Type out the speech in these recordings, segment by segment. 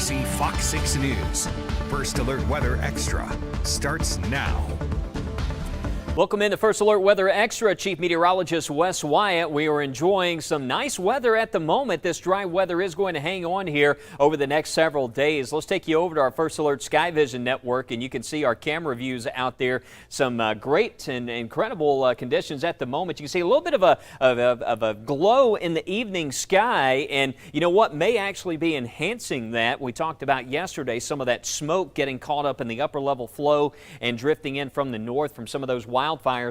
WBRC Fox 6 News. First Alert Weather Extra starts now. Welcome into First Alert Weather Extra. Chief Meteorologist Wes Wyatt. We are enjoying some nice weather at the moment. This dry weather is going to hang on here over the next several days. Let's take you over to our First Alert Sky Vision Network, and you can see our camera views out there. Some great and incredible conditions at the moment. You can see a little bit of a glow in the evening sky, and you know what may actually be enhancing that? We talked about yesterday some of that smoke getting caught up in the upper level flow and drifting in from the north from some of those wildfires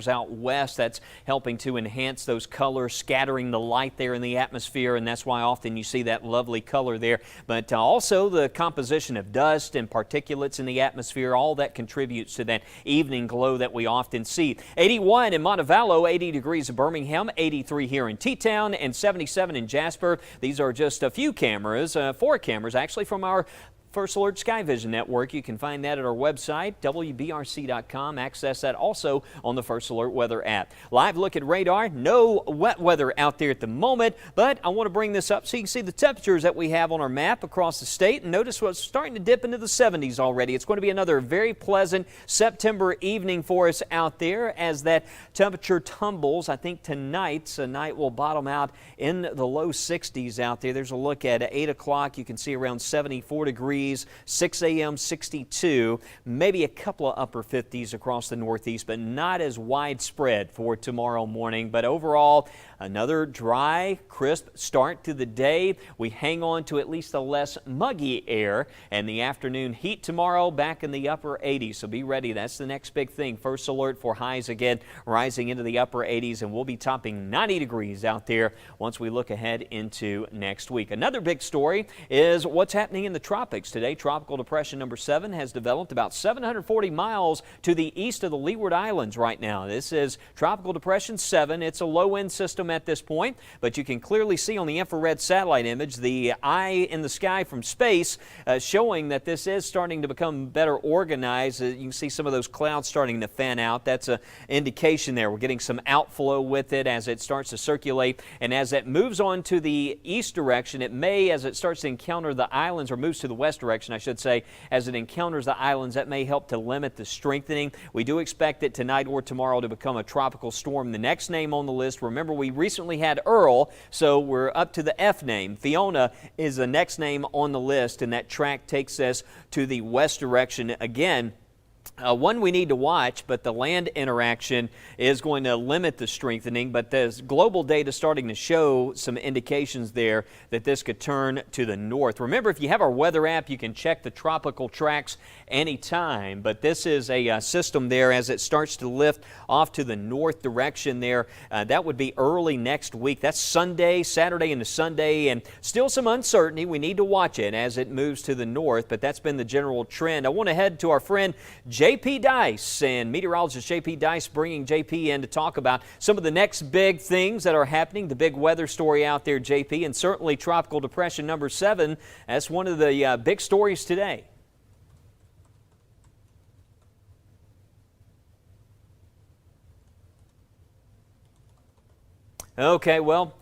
out west. That's helping to enhance those colors, scattering the light there in the atmosphere, and that's why often you see that lovely color there. But also the composition of dust and particulates in the atmosphere, all that contributes to that evening glow that we often see. 81 in Montevallo, 80 degrees in Birmingham, 83 here in T-Town, and 77 in Jasper. These are just a few cameras, 4 cameras actually from our First Alert Sky Vision Network. You can find that at our website, WBRC.com. Access that also on the First Alert Weather app. Live look at radar. No wet weather out there at the moment, but I want to bring this up so you can see the temperatures that we have on our map across the state. And notice what's starting to dip into the 70s already. It's going to be another very pleasant September evening for us out there as that temperature tumbles. I think tonight's night will bottom out in the low 60s out there. There's a look at 8 o'clock. You can see around 74 degrees. 6 a.m. 62, maybe a couple of upper 50s across the northeast, but not as widespread for tomorrow morning. But overall, another dry, crisp start to the day. We hang on to at least a less muggy air, and the afternoon heat tomorrow back in the upper 80s. So be ready. That's the next big thing. First alert for highs again rising into the upper 80s, and we'll be topping 90 degrees out there once we look ahead into next week. Another big story is what's happening in the tropics today. Tropical depression number 7 has developed about 740 miles to the east of the Leeward Islands right now. This is Tropical Depression 7. It's a low-end system at this point, but you can clearly see on the infrared satellite image the eye in the sky from space showing that this is starting to become better organized. You can see some of those clouds starting to fan out. That's an indication there. We're getting some outflow with it as it starts to circulate, and as it moves on to the east direction, it may, as it starts to encounter the islands, or moves to the west direction, I should say, as it encounters the islands, that may help to limit the strengthening. We do expect it tonight or tomorrow to become a tropical storm. The next name on the list, remember we recently had Earl, so we're up to the F name. Fiona is the next name on the list, and that track takes us to the west direction again. One we need to watch, but the land interaction is going to limit the strengthening, but there's global data starting to show some indications there that this could turn to the north. Remember, if you have our weather app, you can check the tropical tracks anytime, but this is a system there as it starts to lift off to the north direction there. That would be early next week. That's Sunday, Saturday into Sunday, and still some uncertainty. We need to watch it as it moves to the north, but that's been the general trend. I want to head to our friend J.P. Dice, and meteorologist J.P. Dice bringing J.P. in to talk about some of the next big things that are happening, the big weather story out there, J.P., and certainly Tropical Depression number 7. That's one of the big stories today. Okay, well,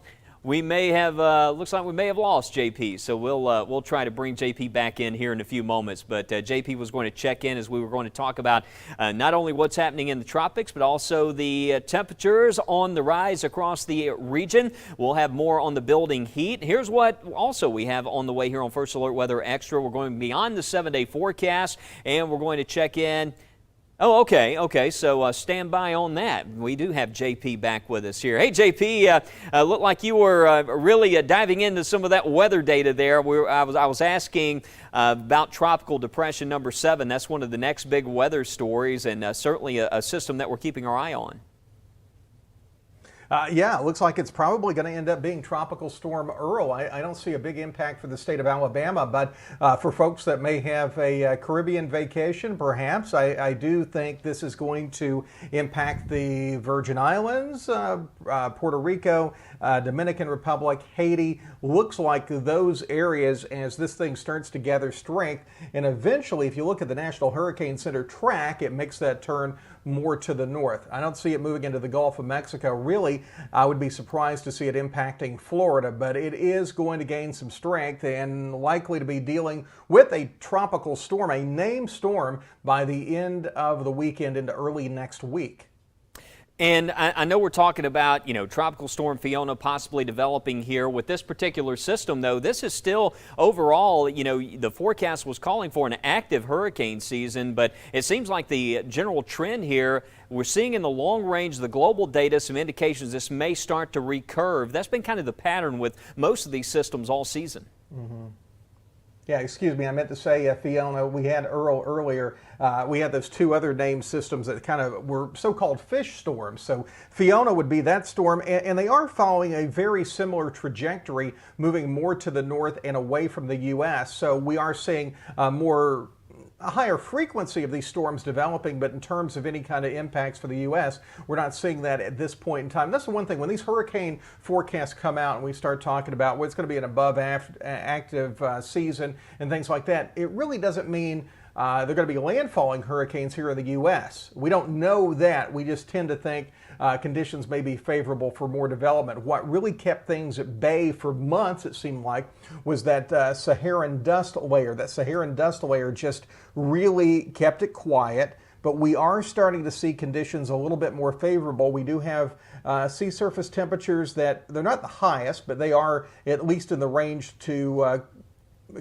we may have, looks like we may have lost JP, so we'll try to bring JP back in here in a few moments. But JP was going to check in as we were going to talk about not only what's happening in the tropics, but also the temperatures on the rise across the region. We'll have more on the building heat. Here's what also we have on the way here on First Alert Weather Extra. We're going beyond the 7-day forecast, and we're going to check in. Oh, okay. So stand by on that. We do have JP back with us here. Hey, JP, looked like you were really diving into some of that weather data there. I was asking about Tropical Depression number 7. That's one of the next big weather stories, and certainly a system that we're keeping our eye on. Yeah, it looks like it's probably going to end up being Tropical Storm Earl. I don't see a big impact for the state of Alabama, but for folks that may have a Caribbean vacation, perhaps, I do think this is going to impact the Virgin Islands, Puerto Rico, Dominican Republic, Haiti. Looks like those areas as this thing starts to gather strength. And eventually, if you look at the National Hurricane Center track, it makes that turn more to the north. I don't see it moving into the Gulf of Mexico. Really, I would be surprised to see it impacting Florida, but it is going to gain some strength and likely to be dealing with a tropical storm, a named storm, by the end of the weekend into early next week. And I know we're talking about, Tropical Storm Fiona possibly developing here. With this particular system, though, this is still overall, the forecast was calling for an active hurricane season, but it seems like the general trend here, we're seeing in the long range, the global data, some indications this may start to recurve. That's been kind of the pattern with most of these systems all season. Mm-hmm. Yeah, excuse me, I meant to say, Fiona, we had Earl earlier. We had those two other named systems that kind of were so-called fish storms. So Fiona would be that storm, and they are following a very similar trajectory, moving more to the north and away from the U.S. So we are seeing a higher frequency of these storms developing, but in terms of any kind of impacts for the U.S., we're not seeing that at this point in time. That's the one thing. When these hurricane forecasts come out and we start talking about what's going to be an above active season and things like that, it really doesn't mean they're going to be landfalling hurricanes here in the U.S. We don't know that. We just tend to think conditions may be favorable for more development. What really kept things at bay for months, it seemed like, was that Saharan dust layer. That Saharan dust layer just really kept it quiet. But we are starting to see conditions a little bit more favorable. We do have sea surface temperatures that they're not the highest, but they are at least in the range to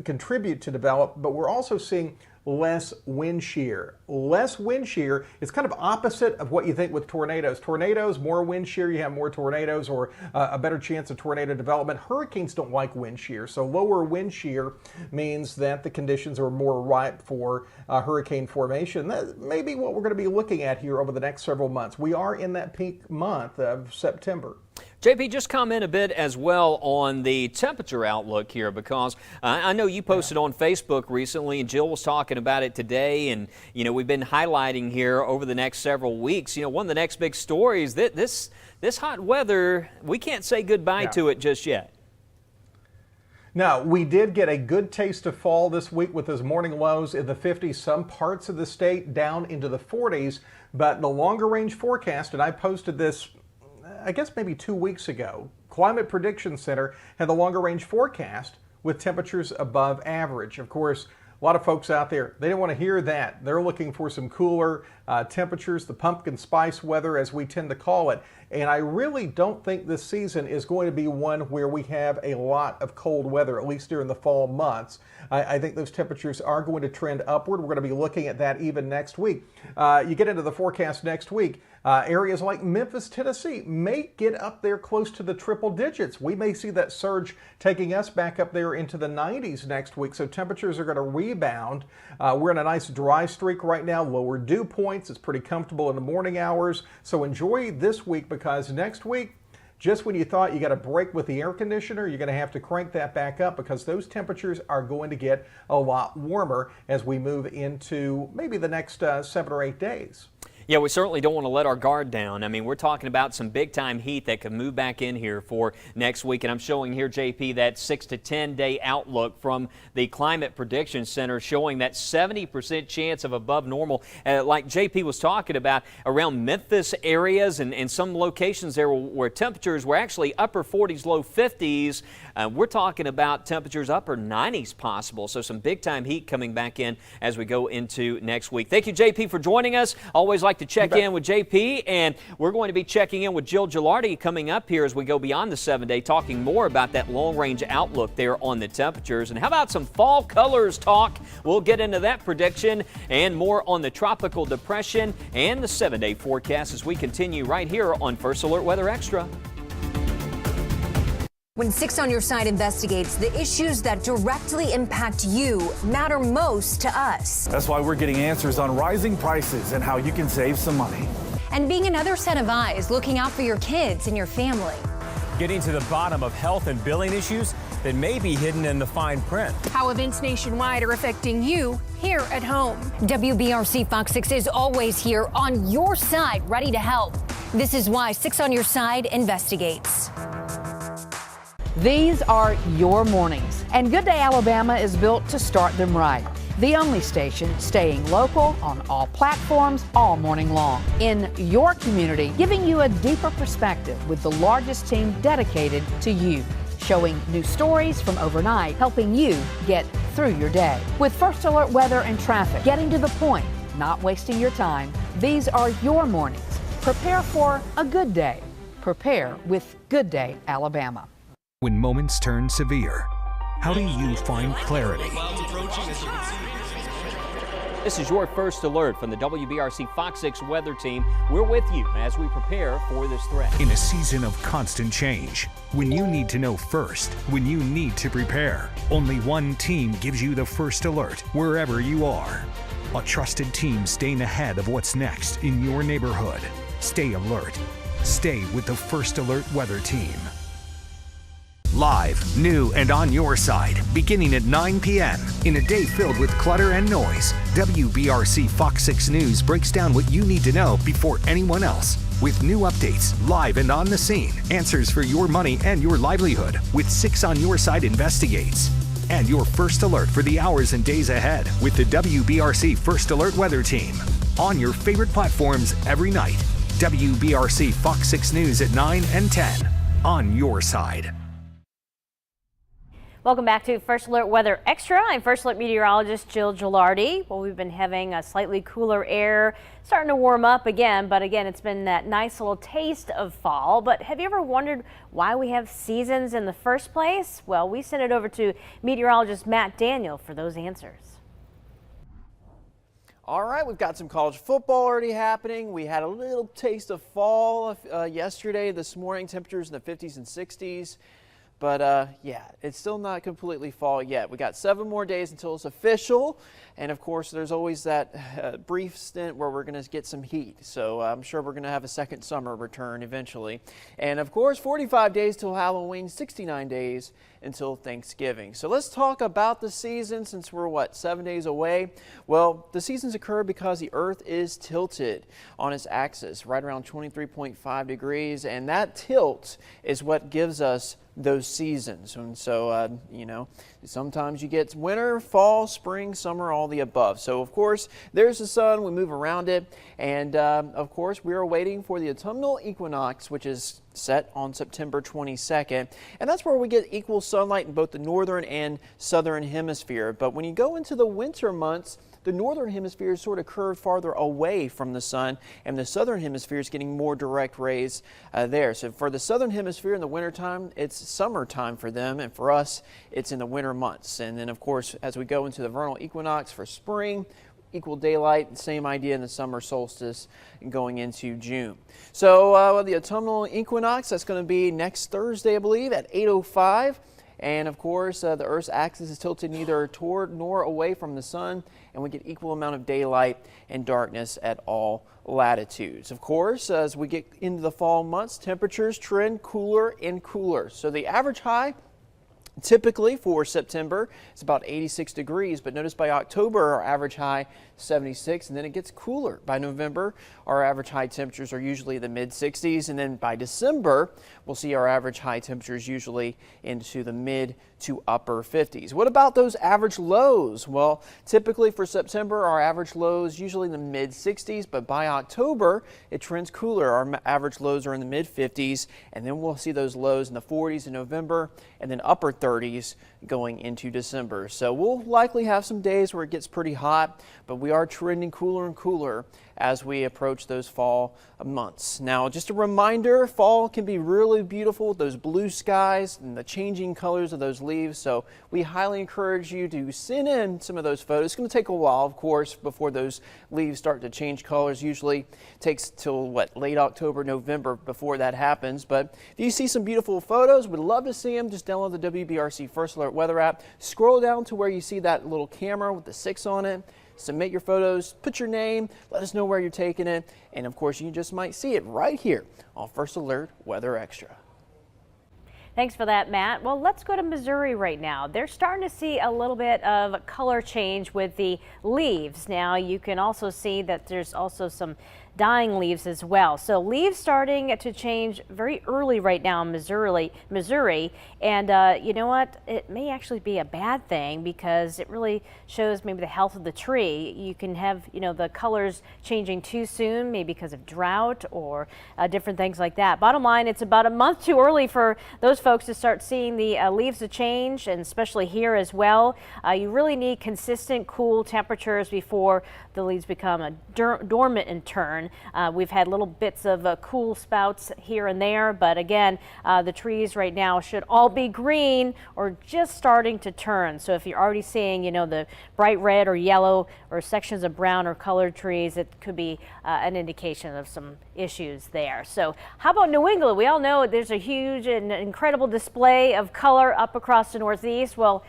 contribute to develop. But we're also seeing less wind shear. Less wind shear is kind of opposite of what you think with tornadoes. Tornadoes, more wind shear, you have more tornadoes or a better chance of tornado development. Hurricanes don't like wind shear, so lower wind shear means that the conditions are more ripe for hurricane formation. That may be what we're going to be looking at here over the next several months. We are in that peak month of September. JP, just comment a bit as well on the temperature outlook here, because I know you posted on Facebook recently, and Jill was talking about it today, and we've been highlighting here over the next several weeks. One of the next big stories, that this hot weather, we can't say goodbye to it just yet. Now, we did get a good taste of fall this week with those morning lows in the 50s, some parts of the state down into the 40s, but the longer range forecast, and I posted this I guess maybe 2 weeks ago, Climate Prediction Center had the longer range forecast with temperatures above average. Of course, a lot of folks out there, they didn't want to hear that. They're looking for some cooler temperatures, the pumpkin spice weather as we tend to call it. And I really don't think this season is going to be one where we have a lot of cold weather, at least during the fall months. I think those temperatures are going to trend upward. We're going to be looking at that even next week. You get into the forecast next week, areas like Memphis, Tennessee may get up there close to the triple digits. We may see that surge taking us back up there into the 90s next week. So temperatures are going to rebound. We're in a nice dry streak right now, lower dew points. It's pretty comfortable in the morning hours. So enjoy this week, because next week, just when you thought you got a break with the air conditioner, you're going to have to crank that back up, because those temperatures are going to get a lot warmer as we move into maybe the next 7 or 8 days. Yeah, we certainly don't want to let our guard down. I mean, we're talking about some big-time heat that could move back in here for next week. And I'm showing here, JP, that 6 to 10 day outlook from the Climate Prediction Center showing that 70% chance of above normal. Like JP was talking about, around Memphis areas and some locations there where temperatures were actually upper 40s, low 50s. We're talking about temperatures upper 90s possible. So some big-time heat coming back in as we go into next week. Thank you, JP, for joining us. Always like to check in with JP, and we're going to be checking in with Jill Gilardi coming up here as we go beyond the 7-day, talking more about that long-range outlook there on the temperatures. And how about some fall colors talk? We'll get into that prediction and more on the tropical depression and the 7-day forecast as we continue right here on First Alert Weather Extra. When 6 on Your Side investigates, the issues that directly impact you matter most to us. That's why we're getting answers on rising prices and how you can save some money. And being another set of eyes looking out for your kids and your family. Getting to the bottom of health and billing issues that may be hidden in the fine print. How events nationwide are affecting you here at home. WBRC Fox 6 is always here on your side, ready to help. This is why 6 on Your Side investigates. These are your mornings, and Good Day Alabama is built to start them right. The only station staying local on all platforms all morning long. In your community, giving you a deeper perspective with the largest team dedicated to you. Showing new stories from overnight, helping you get through your day. With First Alert weather and traffic, getting to the point, not wasting your time. These are your mornings. Prepare for a good day. Prepare with Good Day Alabama. When moments turn severe, how do you find clarity? This is your First Alert from the WBRC Fox 6 weather team. We're with you as we prepare for this threat. In a season of constant change, when you need to know first, when you need to prepare, only one team gives you the First Alert wherever you are. A trusted team staying ahead of what's next in your neighborhood. Stay alert. Stay with the First Alert weather team. Live, new, and on your side, beginning at 9 p.m. In a day filled with clutter and noise, WBRC Fox 6 News breaks down what you need to know before anyone else. With new updates, live and on the scene, answers for your money and your livelihood, with 6 on Your Side investigates. And your First Alert for the hours and days ahead with the WBRC First Alert weather team. On your favorite platforms every night. WBRC Fox 6 News at 9 and 10. On your side. Welcome back to First Alert Weather Extra. I'm First Alert meteorologist Jill Gilardi. Well, we've been having a slightly cooler air, starting to warm up again, but again, it's been that nice little taste of fall. But have you ever wondered why we have seasons in the first place? Well, we sent it over to meteorologist Matt Daniel for those answers. All right, we've got some college football already happening. We had a little taste of fall yesterday, this morning, temperatures in the 50s and 60s. But yeah, it's still not completely fall yet. We got 7 more days until it's official. And of course, there's always that brief stint where we're going to get some heat. So I'm sure we're going to have a second summer return eventually. And of course, 45 days till Halloween, 69 days until Thanksgiving. So let's talk about the season since we're, 7 days away? Well, the seasons occur because the Earth is tilted on its axis, right around 23.5 degrees. And that tilt is what gives us those seasons. And so, sometimes you get winter, fall, spring, summer, all the above. So, of course, there's the sun. We move around it. And, of course, we are waiting for the autumnal equinox, which is set on September 22nd. And that's where we get equal sunlight in both the northern and southern hemisphere. But when you go into the winter months, the northern hemisphere is sort of curved farther away from the sun, and the southern hemisphere is getting more direct rays there. So for the southern hemisphere in the wintertime, it's summertime for them, and for us, it's in the winter months. And then, of course, as we go into the vernal equinox for spring, equal daylight, same idea in the summer solstice going into June. So the autumnal equinox, that's going to be next Thursday, I believe, at 8:05. And of course, the Earth's axis is tilted neither toward nor away from the sun, and we get equal amount of daylight and darkness at all latitudes. Of course, as we get into the fall months, temperatures trend cooler and cooler. So the average high typically for September is about 86 degrees, but notice by October our average high 76, and then it gets cooler. By November, our average high temperatures are usually the mid 60s, and then by December, we'll see our average high temperatures usually into the mid to upper 50s. What about those average lows? Well, typically for September, our average lows usually in the mid 60s, but by October, it trends cooler. Our average lows are in the mid 50s, and then we'll see those lows in the 40s in November, and then upper 30s going into December. So we'll likely have some days where it gets pretty hot, but we are trending cooler and cooler as we approach those fall months. Now, just a reminder, fall can be really beautiful with those blue skies and the changing colors of those leaves. So we highly encourage you to send in some of those photos. It's going to take a while, of course, before those leaves start to change colors. Usually takes till late October, November before that happens. But if you see some beautiful photos, we'd love to see them. Just download the WBRC First Alert Weather app. Scroll down to where you see that little camera with the 6 on it. Submit your photos, put your name, let us know where you're taking it, and of course you just might see it right here on First Alert Weather Extra. Thanks for that, Matt. Well, let's go to Missouri right now. They're starting to see a little bit of color change with the leaves. Now, you can also see that there's also some dying leaves as well. So leaves starting to change very early right now in Missouri. And you know what? It may actually be a bad thing because it really shows maybe the health of the tree. You can have, the colors changing too soon, maybe because of drought or different things like that. Bottom line, it's about a month too early for those folks to start seeing the leaves to change, and especially here as well. You really need consistent cool temperatures before the leaves become dormant in turn. We've had little bits of cool spouts here and there, but again, the trees right now should all be green or just starting to turn. So if you're already seeing, the bright red or yellow or sections of brown or colored trees, it could be an indication of some issues there. So how about New England? We all know there's a huge and incredible display of color up across the Northeast. Well,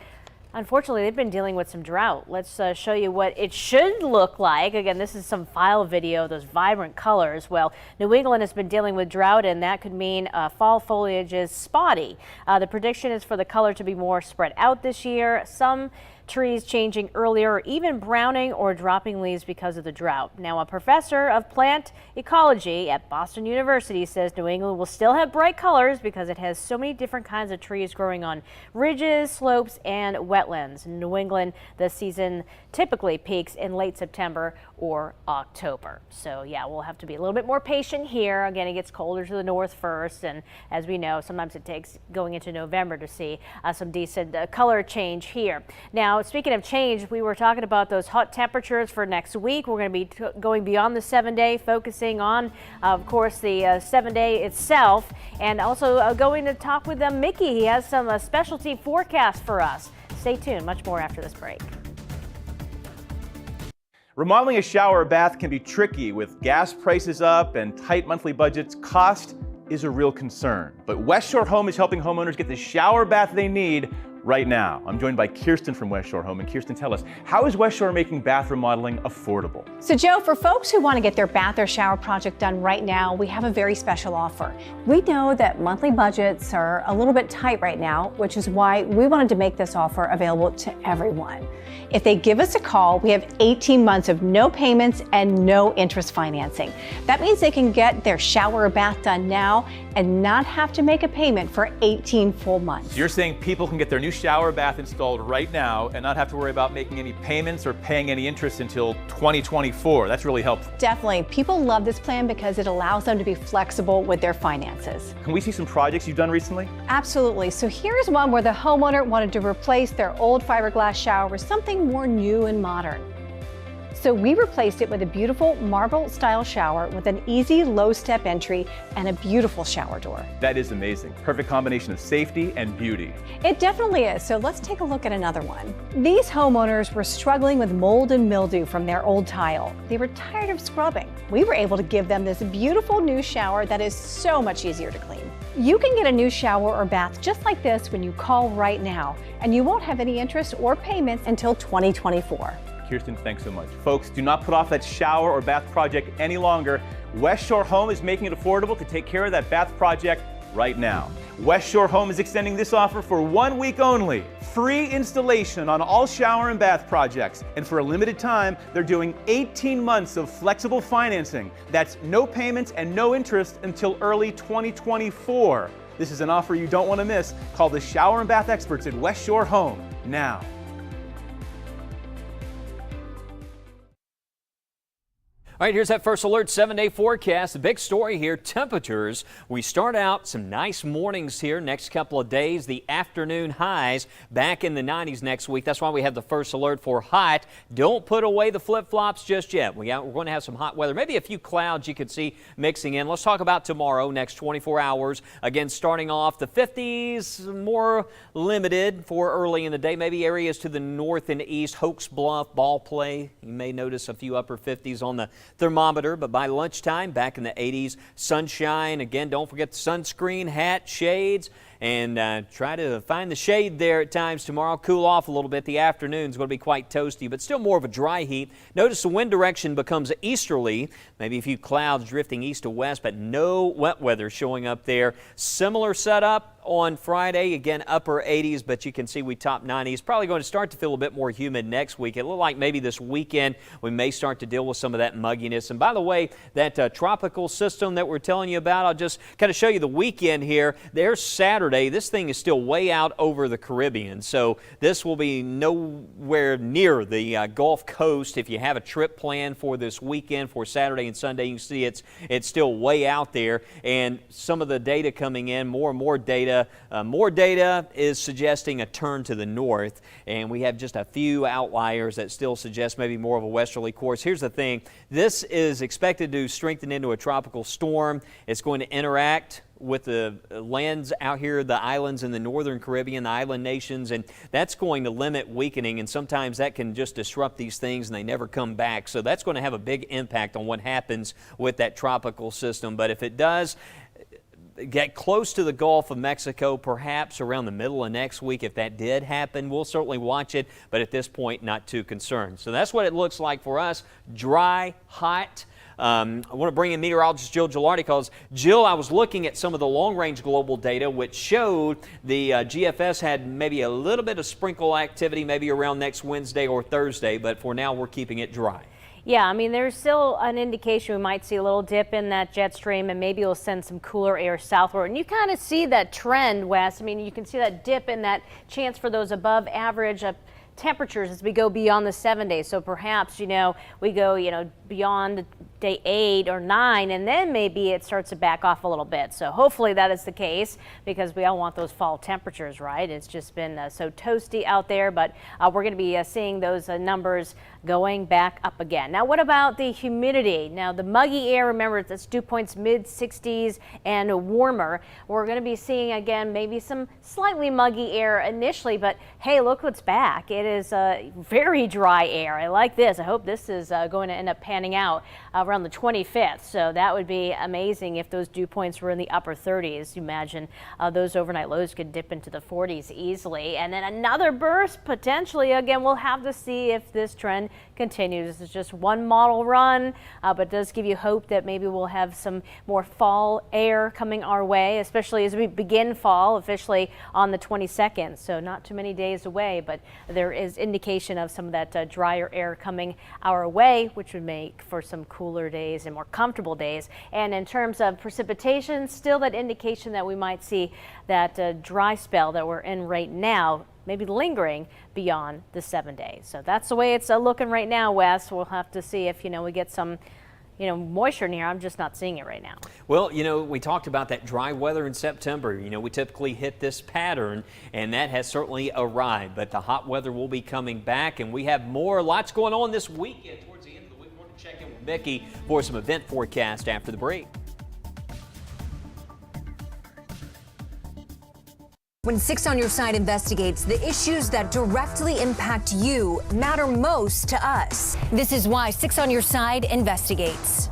unfortunately, they've been dealing with some drought. Let's show you what it should look like. Again, this is some file video, those vibrant colors. Well, New England has been dealing with drought, and that could mean fall foliage is spotty. The prediction is for the color to be more spread out this year. Some trees changing earlier, or even browning or dropping leaves because of the drought. Now, a professor of plant ecology at Boston University says New England will still have bright colors because it has so many different kinds of trees growing on ridges, slopes, and wetlands. In New England, the season typically peaks in late September or October. So yeah, we'll have to be a little bit more patient here. Again, it gets colder to the north first, and as we know, sometimes it takes going into November to see some decent color change here. Now, speaking of change, we were talking about those hot temperatures for next week. We're going to be going beyond the 7-day, focusing on, of course, the 7-day itself, and also going to talk with Mickey. He has some specialty forecast for us. Stay tuned. Much more after this break. Remodeling a shower or bath can be tricky with gas prices up and tight monthly budgets. Cost is a real concern, but West Shore Home is helping homeowners get the shower bath they need right now. I'm joined by Kirsten from West Shore Home. And Kirsten, tell us, how is West Shore making bath remodeling affordable? So Joe, for folks who want to get their bath or shower project done right now, we have a very special offer. We know that monthly budgets are a little bit tight right now, which is why we wanted to make this offer available to everyone. If they give us a call, we have 18 months of no payments and no interest financing. That means they can get their shower or bath done now and not have to make a payment for 18 full months. So you're saying people can get their new shower or bath installed right now and not have to worry about making any payments or paying any interest until 2024. That's really helpful. Definitely. People love this plan because it allows them to be flexible with their finances. Can we see some projects you've done recently? Absolutely. So here's one where the homeowner wanted to replace their old fiberglass shower with something more new and modern. So we replaced it with a beautiful marble style shower with an easy low step entry and a beautiful shower door. That is amazing. Perfect combination of safety and beauty. It definitely is. So let's take a look at another one. These homeowners were struggling with mold and mildew from their old tile. They were tired of scrubbing. We were able to give them this beautiful new shower that is so much easier to clean. You can get a new shower or bath just like this when you call right now, and you won't have any interest or payments until 2024. Kirsten, thanks so much. Folks, do not put off that shower or bath project any longer. West Shore Home is making it affordable to take care of that bath project right now. West Shore Home is extending this offer for 1 week only. Free installation on all shower and bath projects. And for a limited time, they're doing 18 months of flexible financing. That's no payments and no interest until early 2024. This is an offer you don't want to miss. Call the shower and bath experts at West Shore Home now. All right, here's that First Alert 7-day forecast. The big story here, temperatures. We start out some nice mornings here next couple of days. The afternoon highs back in the 90s next week. That's why we have the First Alert for hot. Don't put away the flip-flops just yet. We're going to have some hot weather. Maybe a few clouds you could see mixing in. Let's talk about tomorrow, next 24 hours. Again, starting off the 50s, more limited for early in the day. Maybe areas to the north and east, Hoax Bluff, Ball Play. You may notice a few upper 50s on the thermometer, but by lunchtime, back in the 80s, sunshine. Again, don't forget the sunscreen, hat, shades, and try to find the shade there at times tomorrow. Cool off a little bit. The afternoon's going to be quite toasty, but still more of a dry heat. Notice the wind direction becomes easterly, maybe a few clouds drifting east to west, but no wet weather showing up there. Similar setup on Friday, again upper 80s, but you can see we top 90s. Probably going to start to feel a bit more humid next week. It looked like maybe this weekend we may start to deal with some of that mud mugginess. And by the way, that tropical system that we're telling you about, I'll just kind of show you the weekend here. There's Saturday. This thing is still way out over the Caribbean, so this will be nowhere near the Gulf Coast. If you have a trip planned for this weekend for Saturday and Sunday, you can see it's still way out there. And some of the data coming in, more and more data. More data is suggesting a turn to the north, and we have just a few outliers that still suggest maybe more of a westerly course. Here's the thing. This is expected to strengthen into a tropical storm. It's going to interact with the lands out here, the islands in the northern Caribbean, the island nations, and that's going to limit weakening, and sometimes that can just disrupt these things and they never come back. So that's going to have a big impact on what happens with that tropical system. But if it does get close to the Gulf of Mexico, perhaps around the middle of next week, if that did happen, we'll certainly watch it, but at this point, not too concerned. So that's what it looks like for us. Dry, hot. I want to bring in meteorologist Jill Gilardi because, Jill, I was looking at some of the long-range global data which showed the GFS had maybe a little bit of sprinkle activity maybe around next Wednesday or Thursday, but for now we're keeping it dry. Yeah, I mean, there's still an indication we might see a little dip in that jet stream, and maybe it'll send some cooler air southward. And you kind of see that trend, Wes. I mean, you can see that dip in that chance for those above average temperatures as we go beyond the 7 days. So perhaps, we go, beyond day 8 or 9, and then maybe it starts to back off a little bit. So hopefully that is the case, because we all want those fall temperatures, right? It's just been so toasty out there, but we're going to be seeing those numbers going back up again. Now, what about the humidity? Now, the muggy air, remember, it's dew points mid-60s and warmer. We're going to be seeing, again, maybe some slightly muggy air initially, but hey, look what's back. It is very dry air. I like this. I hope this is going to end up panning out around the 25th. So that would be amazing if those dew points were in the upper 30s. You imagine those overnight lows could dip into the 40s easily. And then another burst potentially. Again, we'll have to see if this trend continues. This is just one model run, but it does give you hope that maybe we'll have some more fall air coming our way, especially as we begin fall officially on the 22nd. So not too many days away, but there is indication of some of that drier air coming our way, which would make for some cooler days and more comfortable days. And in terms of precipitation, still that indication that we might see that dry spell that we're in right now maybe lingering beyond the 7 days. So that's the way it's looking right now, Wes. We'll have to see if, we get some, moisture in here. I'm just not seeing it right now. Well, we talked about that dry weather in September. We typically hit this pattern, and that has certainly arrived. But the hot weather will be coming back, and we have lots going on this weekend. Towards the end of the week, we're going to check in with Mickey for some event forecast after the break. When 6 on Your Side investigates, the issues that directly impact you matter most to us. This is why 6 on Your Side investigates.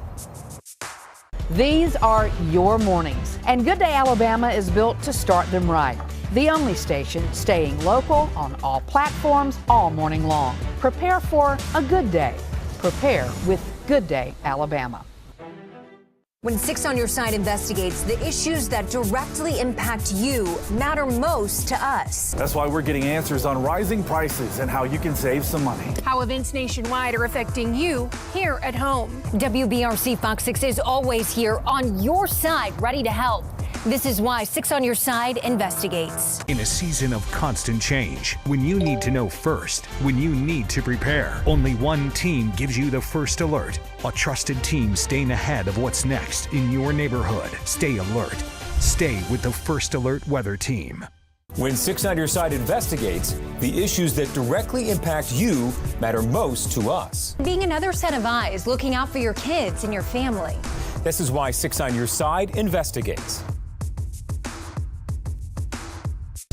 These are your mornings, and Good Day Alabama is built to start them right. The only station staying local on all platforms all morning long. Prepare for a good day. Prepare with Good Day Alabama. When 6 on Your Side investigates, the issues that directly impact you matter most to us. That's why we're getting answers on rising prices and how you can save some money. How events nationwide are affecting you here at home. WBRC Fox 6 is always here on your side, ready to help. This is why 6 on Your Side investigates. In a season of constant change, when you need to know first, when you need to prepare, only one team gives you the first alert. A trusted team staying ahead of what's next in your neighborhood. Stay alert. Stay with the First Alert Weather Team. When 6 on Your Side investigates, the issues that directly impact you matter most to us. Being another set of eyes looking out for your kids and your family. This is why 6 on Your Side investigates.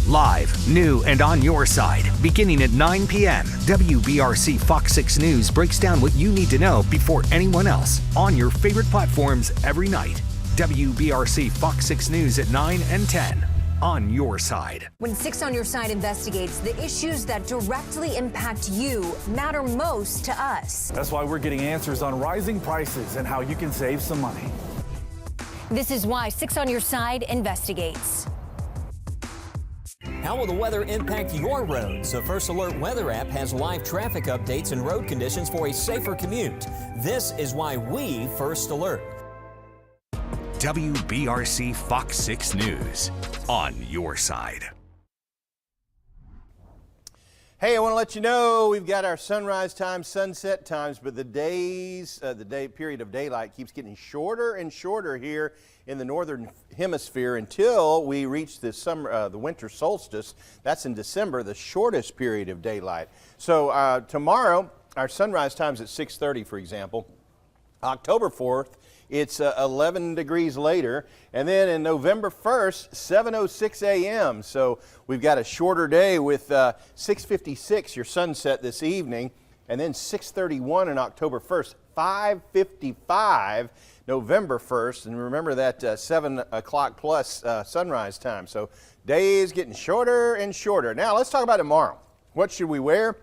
Live, new, and on your side. Beginning at 9 p.m., WBRC Fox 6 News breaks down what you need to know before anyone else on your favorite platforms every night. WBRC Fox 6 News at 9 and 10. On your side. When 6 on Your Side investigates, the issues that directly impact you matter most to us. That's why we're getting answers on rising prices and how you can save some money. This is why 6 on Your Side investigates. How will the weather impact your roads? The First Alert Weather app has live traffic updates and road conditions for a safer commute. This is why we First Alert. WBRC Fox 6 News, on your side. Hey, I want to let you know we've got our sunrise times, sunset times, but the day period of daylight keeps getting shorter and shorter here in the northern hemisphere until we reach the winter solstice. That's in December, the shortest period of daylight. So tomorrow, our sunrise time's at 6:30, for example. October 4th, it's 11 degrees later, and then in November 1st, 7:06 a.m. So we've got a shorter day with 6:56 your sunset this evening, and then 6:31 on October 1st, 5:55 November 1st, and remember that 7 o'clock plus sunrise time. So days getting shorter and shorter. Now let's talk about tomorrow. What should we wear?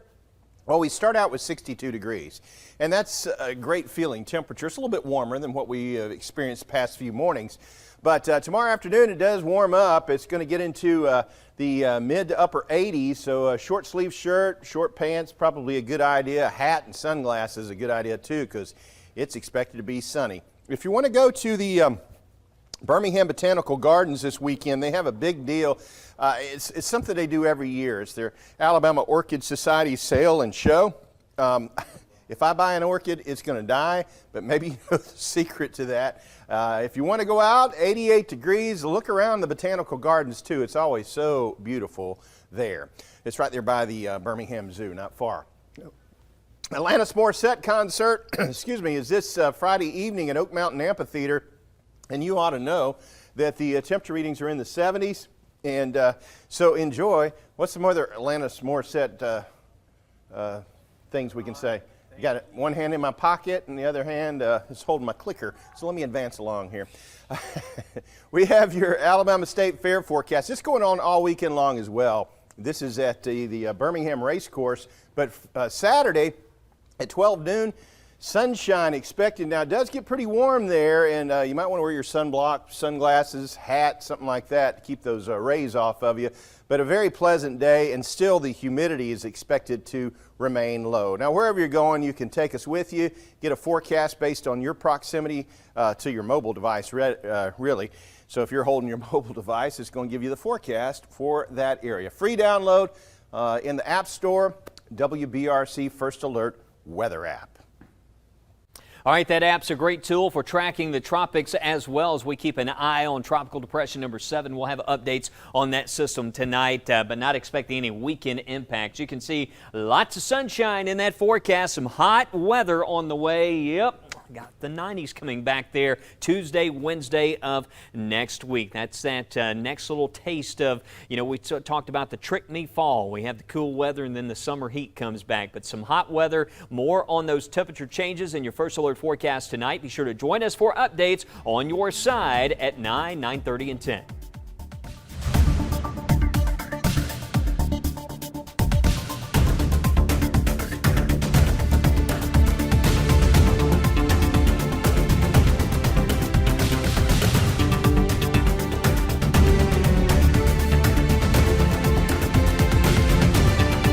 Well, we start out with 62 degrees, and that's a great feeling temperature. It's a little bit warmer than what we experienced the past few mornings. But tomorrow afternoon, it does warm up. It's going to get into the mid to upper 80s, so a short sleeve shirt, short pants, probably a good idea. A hat and sunglasses, a good idea too, because it's expected to be sunny. If you want to go to the Birmingham Botanical Gardens this weekend, they have a big deal. It's something they do every year. It's their Alabama Orchid Society sale and show. If I buy an orchid, it's going to die, but maybe you know the secret to that. If you want to go out, 88 degrees, look around the Botanical Gardens too. It's always so beautiful there. It's right there by the Birmingham Zoo, not far. Alanis Morissette concert, excuse me, is this Friday evening at Oak Mountain Amphitheater. And you ought to know that the temperature readings are in the 70s. And so enjoy. What's some other Alanis Morissette things we can say? I got it, one hand in my pocket and the other hand is holding my clicker. So let me advance along here. We have your Alabama State Fair forecast. It's going on all weekend long as well. This is at the Birmingham Race Course. But Saturday at 12 noon, sunshine expected. Now, it does get pretty warm there, and you might want to wear your sunblock, sunglasses, hat, something like that to keep those rays off of you. But a very pleasant day, and still the humidity is expected to remain low. Now, wherever you're going, you can take us with you, get a forecast based on your proximity to your mobile device, really. So if you're holding your mobile device, it's going to give you the forecast for that area. Free download in the App Store, WBRC First Alert Weather app. All right, that app's a great tool for tracking the tropics as well as we keep an eye on Tropical Depression number 7. We'll have updates on that system tonight, but not expecting any weekend impacts. You can see lots of sunshine in that forecast, some hot weather on the way. Yep. Got the 90s coming back there Tuesday, Wednesday of next week. That's that next little taste of, you know, we talked about the Trick Me Fall. We have the cool weather and then the summer heat comes back. But some hot weather, more on those temperature changes in your First Alert forecast tonight. Be sure to join us for updates on your side at 9, 9:30, and 10.